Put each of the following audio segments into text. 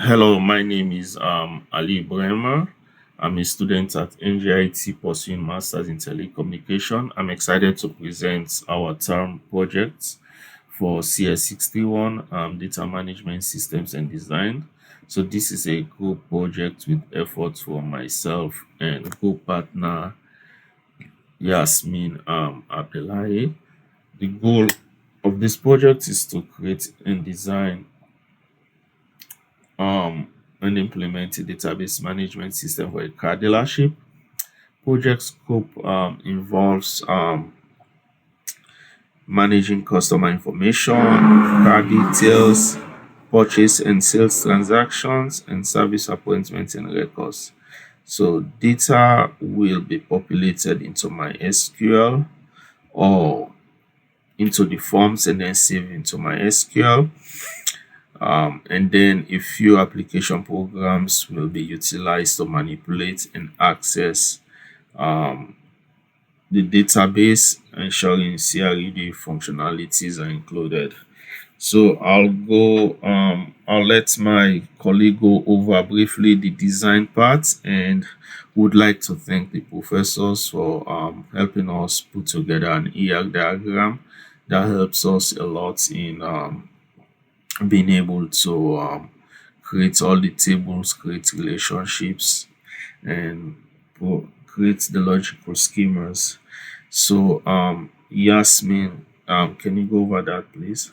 Hello, my name is Ali Bremer. I'm a student at NGIT pursuing Masters in Telecommunication. I'm excited to present our term project for CS61 Data Management Systems and Design. So, this is a group project with efforts from myself and group partner Yasmin Abdullahi. The goal of this project is to create and design um, and implement a database management system for a car dealership. Project scope involves managing customer information, car details, purchase and sales transactions, and service appointments and records. So data will be populated into my SQL or into the forms and then saved into my SQL. And then a few application programs will be utilized to manipulate and access the database, ensuring CRED functionalities are included. So I'll let my colleague go over briefly the design part and would like to thank the professors for helping us put together an ER diagram that helps us a lot in being able to create all the tables, create relationships, and create the logical schemas. So, Yasmin, can you go over that, please?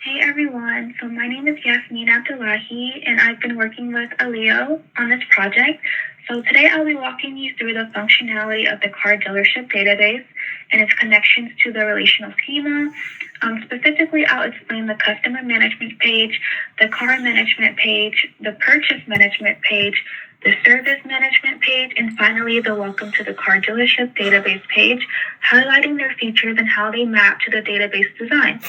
Hey everyone, so my name is Yasmin Abdullahi and I've been working with Aleo on this project. So today I'll be walking you through the functionality of the car dealership database and its connections to the relational schema. Specifically, I'll explain the customer management page, the car management page, the purchase management page, the service management page, and finally the welcome to the car dealership database page, highlighting their features and how they map to the database design.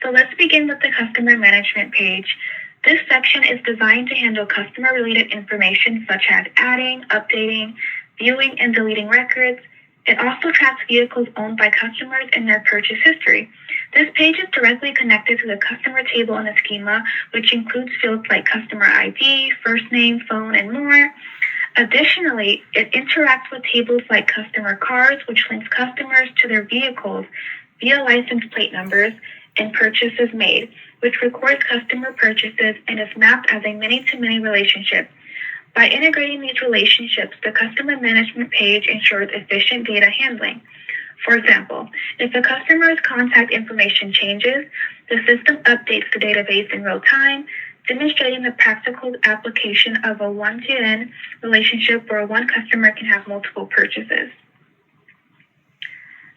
So let's begin with the customer management page. This section is designed to handle customer related information such as adding, updating, viewing, and deleting records. It also tracks vehicles owned by customers and their purchase history. This page is directly connected to the customer table in the schema, which includes fields like customer ID, first name, phone, and more. Additionally, it interacts with tables like customer cars, which links customers to their vehicles via license plate numbers, and purchases made, which records customer purchases and is mapped as a many-to-many relationship. By integrating these relationships, the customer management page ensures efficient data handling. For example, if a customer's contact information changes, the system updates the database in real time, demonstrating the practical application of a one-to-N relationship where one customer can have multiple purchases.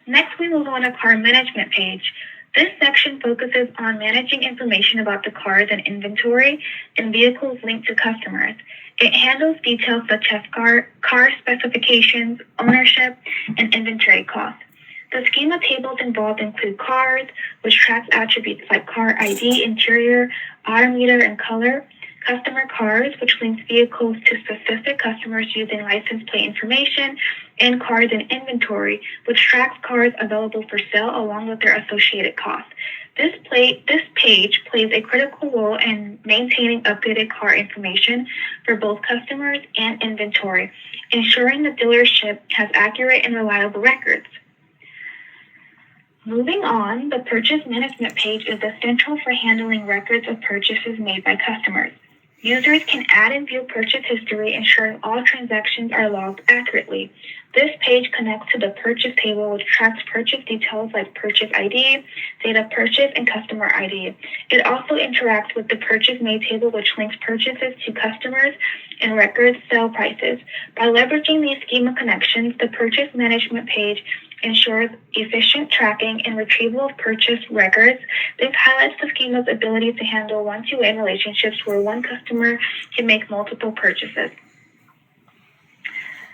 Next, we move on to car management page. This section focuses on managing information about the cars and inventory and vehicles linked to customers. It handles details such as car specifications, ownership, and inventory costs. The schema tables involved include cars, which tracks attributes like car ID, interior, odometer, and color, customer cars, which links vehicles to specific customers using license plate information, and cars in inventory, which tracks cars available for sale along with their associated costs. This page plays a critical role in maintaining updated car information for both customers and inventory, ensuring the dealership has accurate and reliable records. Moving on, the purchase management page is essential for handling records of purchases made by customers. Users can add and view purchase history, ensuring all transactions are logged accurately. This page connects to the purchase table, which tracks purchase details like purchase ID, date of purchase, and customer ID. It also interacts with the purchase made table, which links purchases to customers and records sale prices. By leveraging these schema connections, the purchase management page ensures efficient tracking and retrieval of purchase records. This highlights the schema's ability to handle one-to-one relationships where one customer can make multiple purchases.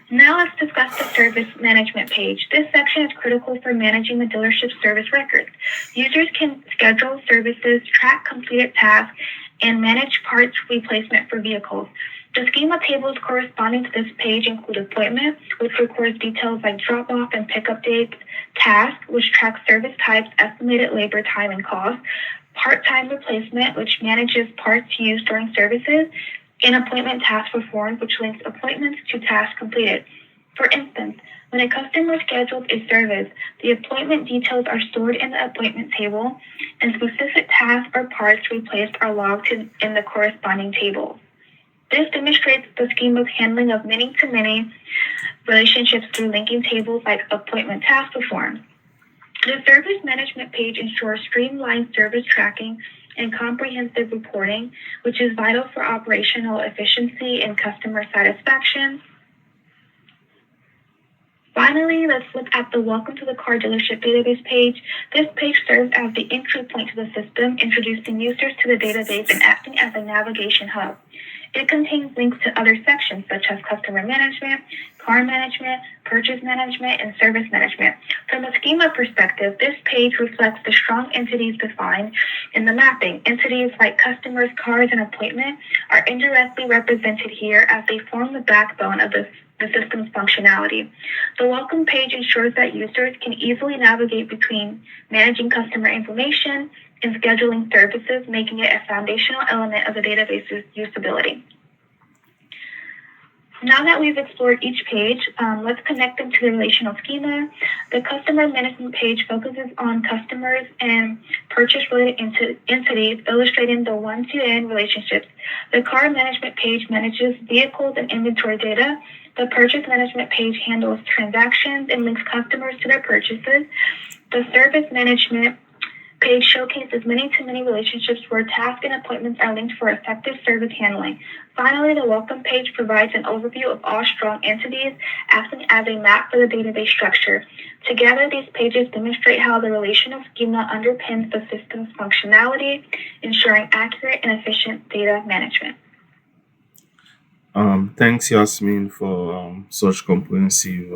Now let's discuss the service management page. This section is critical for managing the dealership service records. Users can schedule services, track completed tasks, and manage parts replacement for vehicles. The schema tables corresponding to this page include appointment, which records details like drop-off and pickup dates, task, which tracks service types, estimated labor time and cost, part-time replacement, which manages parts used during services, and appointment task performed, which links appointments to tasks completed. For instance, when a customer schedules a service, the appointment details are stored in the appointment table, and specific tasks or parts replaced are logged in the corresponding table. This demonstrates the schema's handling of many-to-many relationships through linking tables like appointment task performed. The service management page ensures streamlined service tracking and comprehensive reporting, which is vital for operational efficiency and customer satisfaction. Finally, let's look at the Welcome to the Car Dealership database page. This page serves as the entry point to the system, introducing users to the database and acting as a navigation hub. It contains links to other sections such as customer management, car management, purchase management, and service management. From a schema perspective, this page reflects the strong entities defined in the mapping. Entities like customers, cars, and appointment are indirectly represented here as they form the backbone of the system's functionality. The welcome page ensures that users can easily navigate between managing customer information and scheduling services, making it a foundational element of the database's usability. Now that we've explored each page, let's connect them to the relational schema. The customer management page focuses on customers and purchase-related entities, illustrating the one-to-N relationships. The car management page manages vehicles and inventory data. The purchase management page handles transactions and links customers to their purchases. The service management page showcases many-to-many relationships where tasks and appointments are linked for effective service handling. Finally, the welcome page provides an overview of all strong entities, acting as a map for the database structure. Together, these pages demonstrate how the relational schema underpins the system's functionality, ensuring accurate and efficient data management. Thanks, Yasmin, for such comprehensive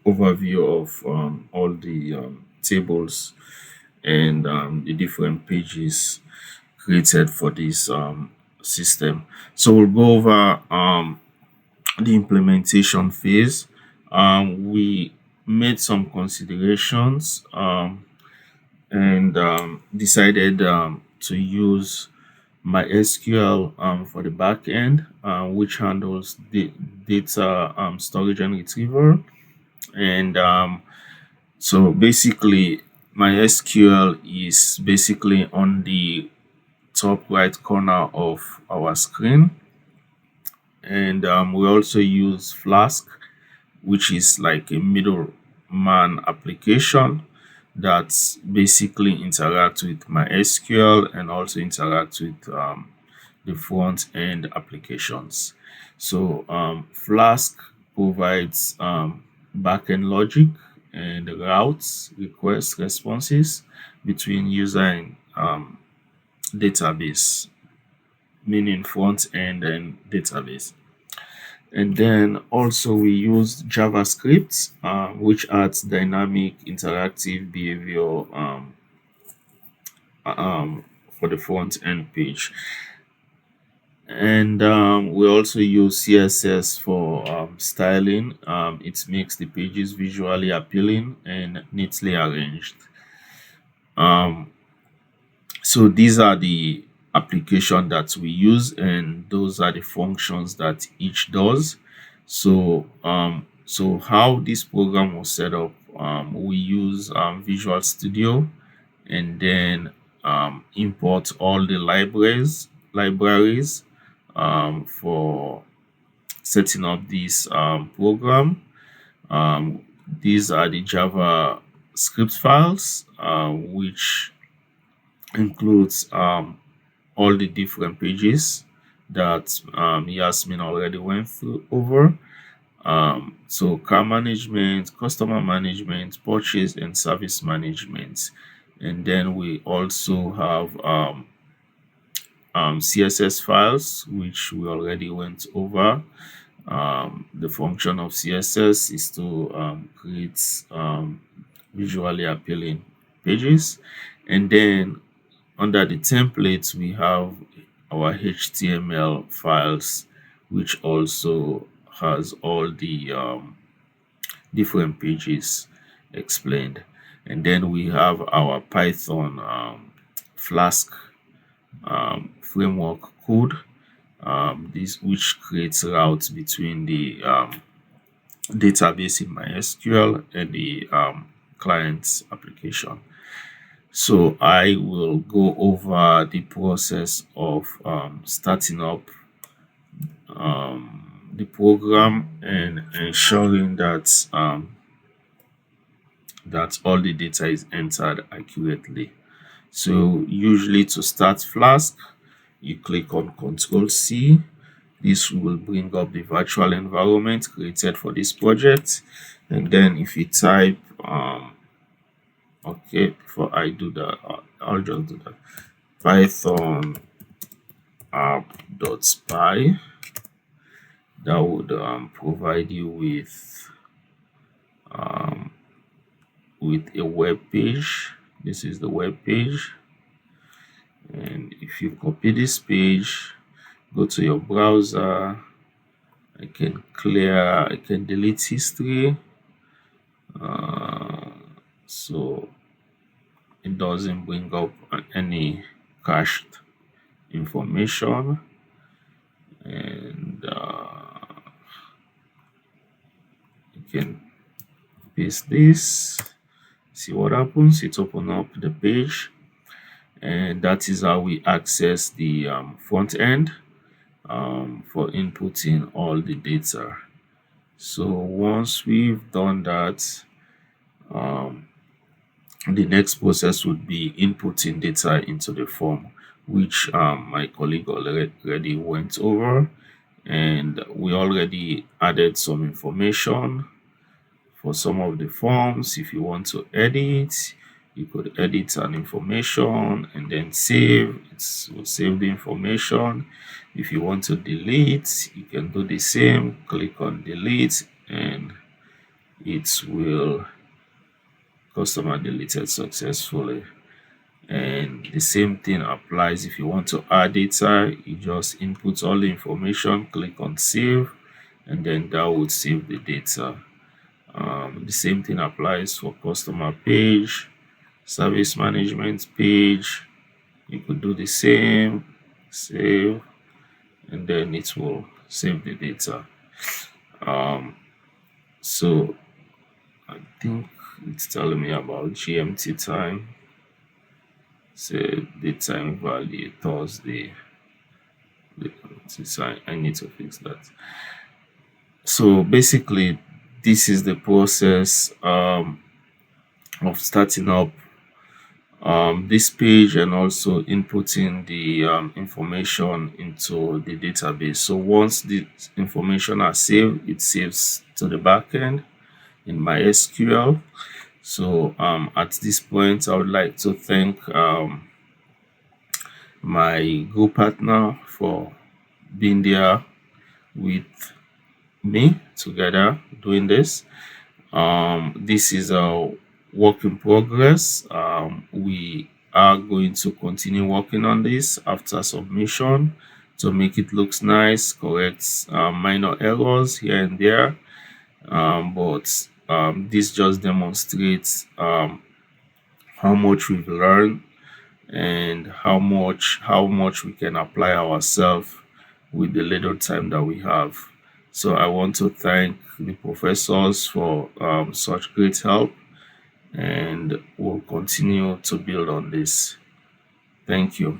overview of all the tables and the different pages created for this system. So we'll go over the implementation phase. We made some considerations and decided to use MySQL for the back end, which handles the data storage and retrieval. And so basically, MySQL is basically on the top right corner of our screen. And we also use Flask, which is like a middleman application that basically interacts with MySQL and also interacts with the front end applications. So Flask provides backend logic and routes, request responses between user and database, meaning front end and database. And then also we use JavaScript, which adds dynamic interactive behavior for the front end page. And we also use CSS for styling. It makes the pages visually appealing and neatly arranged. So these are the application that we use, and those are the functions that each does. So so how this program was set up, we use Visual Studio and then import all the libraries for setting up this program. These are the JavaScript files, which includes all the different pages that Yasmin already went through over. So car management, customer management, purchase and service management. And then we also have CSS files, which we already went over. The function of CSS is to create visually appealing pages. And then under the templates, we have our HTML files, which also has all the different pages explained. And then we have our Python Flask framework code, this which creates routes between the database in MySQL and the client's application. So I will go over the process of starting up the program and ensuring that all the data is entered accurately. So usually to start Flask, you click on Control C. This will bring up the virtual environment created for this project. And then if you type, okay, before I do that, I'll just do that. Python app.py, that would provide you with a web page. This is the web page. And if you copy this page, go to your browser, I can delete history. So it doesn't bring up any cached information. And you can paste this, see what happens. It open up the page, and that is how we access the front end for inputting all the data. So once we've done that, the next process would be inputting data into the form, which my colleague already went over, and we already added some information for some of the forms. If you want to edit, you could edit an information and then save. It will save the information. If you want to delete, you can do the same. Click on delete and it will customer deleted successfully. And the same thing applies if you want to add data. You just input all the information, click on save, and then that would save the data. The same thing applies for customer page, service management page. You could do the same, save, and then it will save the data. So I think it's telling me about GMT time. So the time value Thursday. I need to fix that. So basically, this is the process of starting up this page and also inputting the information into the database. So once the information are saved, it saves to the backend in MySQL. So at this point, I would like to thank my group partner for being there with me together doing this. This is a work in progress. We are going to continue working on this after submission to make it looks nice, correct minor errors here and there. But this just demonstrates how much we've learned and how much we can apply ourselves with the little time that we have. So I want to thank the professors for such great help, and we'll continue to build on this. Thank you.